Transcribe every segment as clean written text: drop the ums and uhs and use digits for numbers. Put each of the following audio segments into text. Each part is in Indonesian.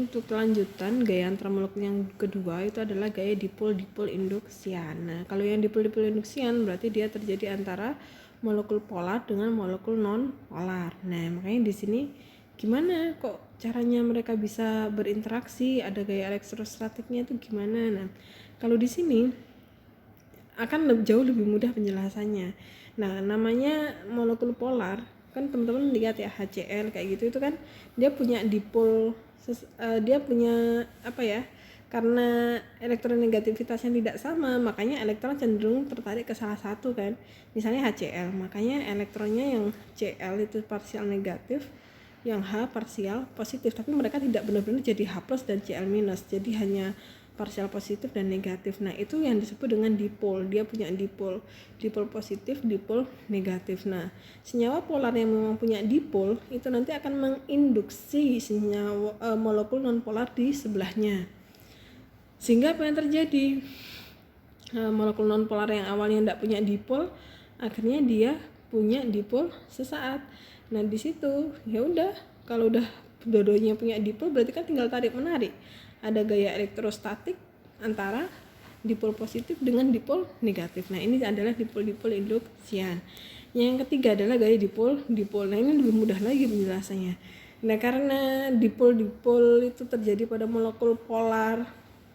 untuk kelanjutan gaya antar molekul yang kedua itu adalah gaya dipol-dipol induksian. Nah, kalau yang dipol-dipol induksian berarti dia terjadi antara molekul polar dengan molekul non polar. Nah, makanya di sini gimana kok caranya mereka bisa berinteraksi, ada gaya elektrostatiknya itu gimana. Nah, kalau di sini akan jauh lebih mudah penjelasannya. Nah, namanya molekul polar kan teman-teman lihat ya, HCl kayak gitu itu kan dia punya dipol, dia punya apa ya, karena elektronegativitasnya tidak sama makanya elektron cenderung tertarik ke salah satu kan, misalnya HCl, makanya elektronnya yang Cl itu parsial negatif, yang H parsial positif, tapi mereka tidak benar-benar jadi H plus dan Cl minus, jadi hanya parsial positif dan negatif. Nah, itu yang disebut dengan dipol. Dia punya dipol positif, dipol negatif. Nah, senyawa polar yang memang punya dipol itu nanti akan menginduksi senyawa molekul nonpolar di sebelahnya. Sehingga apa yang terjadi? Molekul nonpolar yang awalnya tidak punya dipol, akhirnya dia punya dipol sesaat. Nah, di situ ya udah, kalau udah dua-duanya punya dipol berarti kan tinggal tarik menarik. Ada gaya elektrostatik antara dipol positif dengan dipol negatif. Nah, ini adalah dipol-dipol induksian. Yang ketiga adalah gaya dipol-dipol. Nah, ini lebih mudah lagi penjelasannya. Nah, karena dipol-dipol itu terjadi pada molekul polar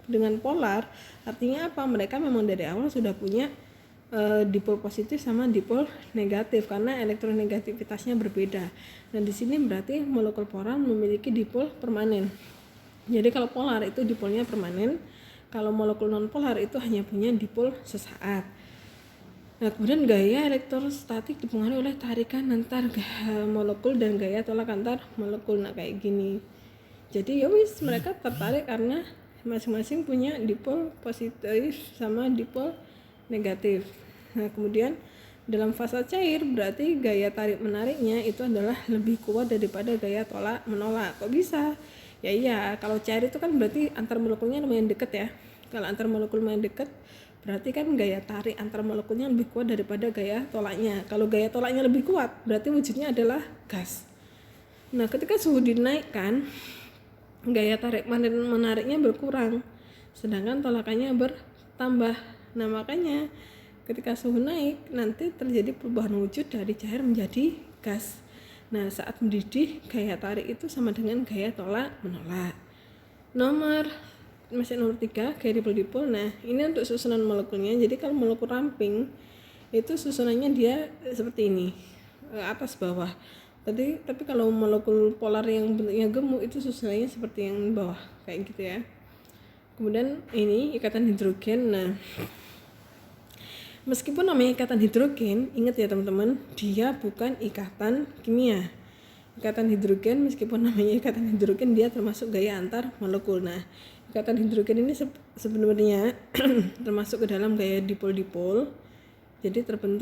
dengan polar, artinya apa? Mereka memang dari awal sudah punya dipol positif sama dipol negatif karena elektronegativitasnya berbeda. Nah, di sini berarti molekul polar memiliki dipol permanen. Jadi kalau polar itu dipolnya permanen, kalau molekul nonpolar itu hanya punya dipol sesaat. Nah, kemudian gaya elektrostatik dipengaruhi oleh tarikan antar molekul dan gaya tolak antar molekul. Nah, kayak gini. Jadi ya wis, mereka tertarik karena masing-masing punya dipol positif sama dipol negatif. Nah, kemudian dalam fase cair berarti gaya tarik menariknya itu adalah lebih kuat daripada gaya tolak menolak. Kok bisa? Ya iya, kalau cair itu kan berarti antar molekulnya lumayan dekat ya. Kalau antar molekul lumayan dekat, berarti kan gaya tarik antar molekulnya lebih kuat daripada gaya tolaknya. Kalau gaya tolaknya lebih kuat, berarti wujudnya adalah gas. Nah, ketika suhu dinaikkan, gaya tarik menariknya berkurang, sedangkan tolakannya bertambah. Nah, makanya ketika suhu naik, nanti terjadi perubahan wujud dari cair menjadi gas. Nah, saat mendidih, gaya tarik itu sama dengan gaya tolak menolak. Nomor 3, gaya dipol-dipol. Nah, ini untuk susunan molekulnya. Jadi kalau molekul ramping itu susunannya dia seperti ini, atas bawah. Tapi kalau molekul polar yang bentuknya gemuk itu susunannya seperti yang bawah, kayak gitu ya. Kemudian ini ikatan hidrogen. Nah, meskipun namanya ikatan hidrogen, ingat ya teman-teman, dia bukan ikatan kimia. Ikatan hidrogen, meskipun namanya ikatan hidrogen, dia termasuk gaya antar molekul. Nah, ikatan hidrogen ini sebenarnya termasuk ke dalam gaya dipol-dipol. Jadi terbentuk